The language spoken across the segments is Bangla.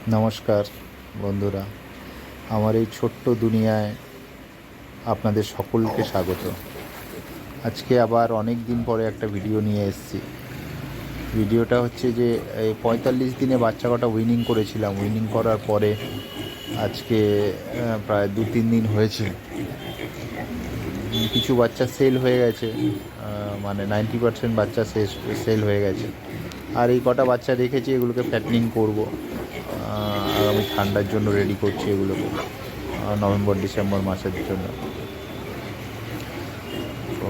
নমস্কার বন্ধুরা, আমার এই ছোট্ট দুনিয়ায় আপনাদের সকলকে স্বাগত। আজকে আবার অনেক দিন পরে একটা ভিডিও নিয়ে এসেছি। ভিডিওটা হচ্ছে যে এই 45 দিনে বাচ্চা কটা উইনিং করেছিলাম। উইনিং করার পরে আজকে প্রায় 2-3 দিন হয়েছে। কিছু বাচ্চা সেল হয়ে গেছে, মানে 90% বাচ্চা সেল হয়ে গেছে। আর এই কটা বাচ্চা রেখেছি, এগুলোকে ফ্যাটনিং করবো। আগামী ঠান্ডার জন্য রেডি করছি এগুলোকে, নভেম্বর ডিসেম্বর মাসের জন্য। তো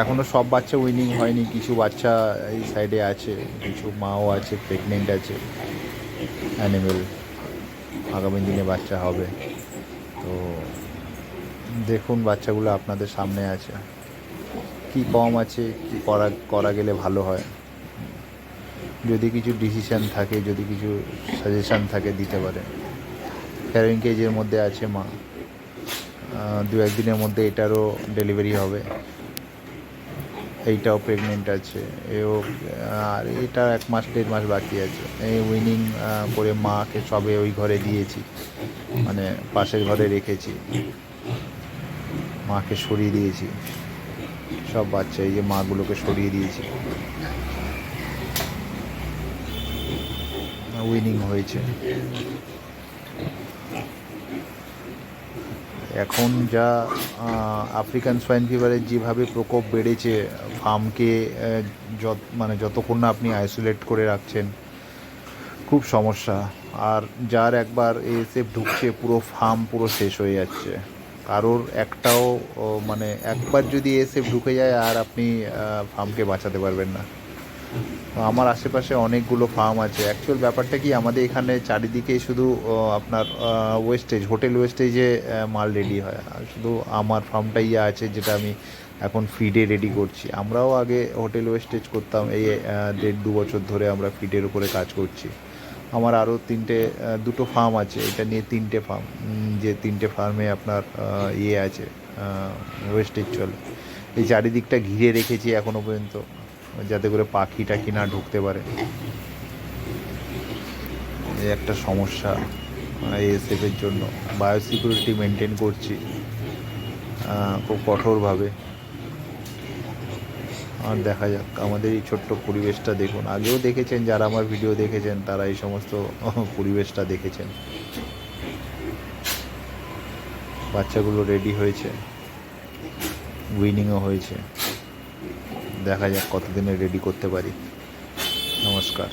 এখনও সব বাচ্চা উইনিং হয়নি, কিছু বাচ্চা এই সাইডে আছে, কিছু মাও আছে, প্রেগনেন্ট আছে অ্যানিমেল, আগামী দিনে বাচ্চা হবে। তো দেখুন বাচ্চাগুলো আপনাদের সামনে আছে, কি কম আছে, কি করা গেলে ভালো হয়। যদি কিছু ডিসিশান থাকে, যদি কিছু সাজেশান থাকে দিতে পারে। ক্যারিং কেজের মধ্যে আছে মা, 2-1 দিনের মধ্যে এটারও ডেলিভারি হবে। এইটাও প্রেগনেন্ট আছে, এও, আর এটা 1-1.5 মাস বাকি আছে। এই উইনিং করে মাকে সবে ওই ঘরে দিয়েছি, মানে পাশের ঘরে রেখেছি, মাকে সরিয়ে দিয়েছি। সব বাচ্চা এই যে মাগুলোকে সরিয়ে দিয়েছি, উইনিং হয়েছে। এখন যা আফ্রিকান সোয়াইন ফিভারের যেভাবে প্রকোপ বেড়েছে, ফার্মকে যতক্ষণ না আপনি আইসোলেট করে রাখছেন, খুব সমস্যা। আর যার একবার এএসএফ ঢুকছে, পুরো ফার্ম পুরো শেষ হয়ে যাচ্ছে। কারোর একটাও মানে একবার যদি এএসএফ ঢুকে যায়, আর আপনি ফার্মকে বাঁচাতে পারবেন না। আমার আশেপাশে অনেকগুলো ফার্ম আছে। অ্যাকচুয়াল ব্যাপারটা কি, আমাদের এখানে চারিদিকে শুধু আপনার ওয়েস্টেজ, হোটেল ওয়েস্টেজে মাল রেডি হয়। আর শুধু আমার ফার্মটাই আছে যেটা আমি এখন ফিডে রেডি করছি। আমরাও আগে হোটেল ওয়েস্টেজ করতাম, এই 1.5-2 বছর ধরে আমরা ফিডের উপরে কাজ করছি। আমার আরও দুটো ফার্ম আছে, এটা নিয়ে 3টে ফার্ম, যে 3টে ফার্মে আপনার আছে, ওয়েস্টেজ চলে। এই চারিদিকটা ঘিরে রেখেছি এখনও পর্যন্ত, যাতে করে পাখি টাখি না ঢুকতে পারে। এই একটা সমস্যা এএসএফের জন্য। বায়োসিকিউরিটি মেনটেন করছি খুব কঠোরভাবে। আর দেখা যাক, আমাদের এই ছোট্ট পরিবেশটা দেখুন। আগেও দেখেছেন, যারা আমার ভিডিও দেখেছেন তারা এই সমস্ত পরিবেশটা দেখেছেন। বাচ্চাগুলো রেডি হয়েছে, উইনিংও হয়েছে। দেখা যাক কতদিনে রেডি করতে পারি। নমস্কার।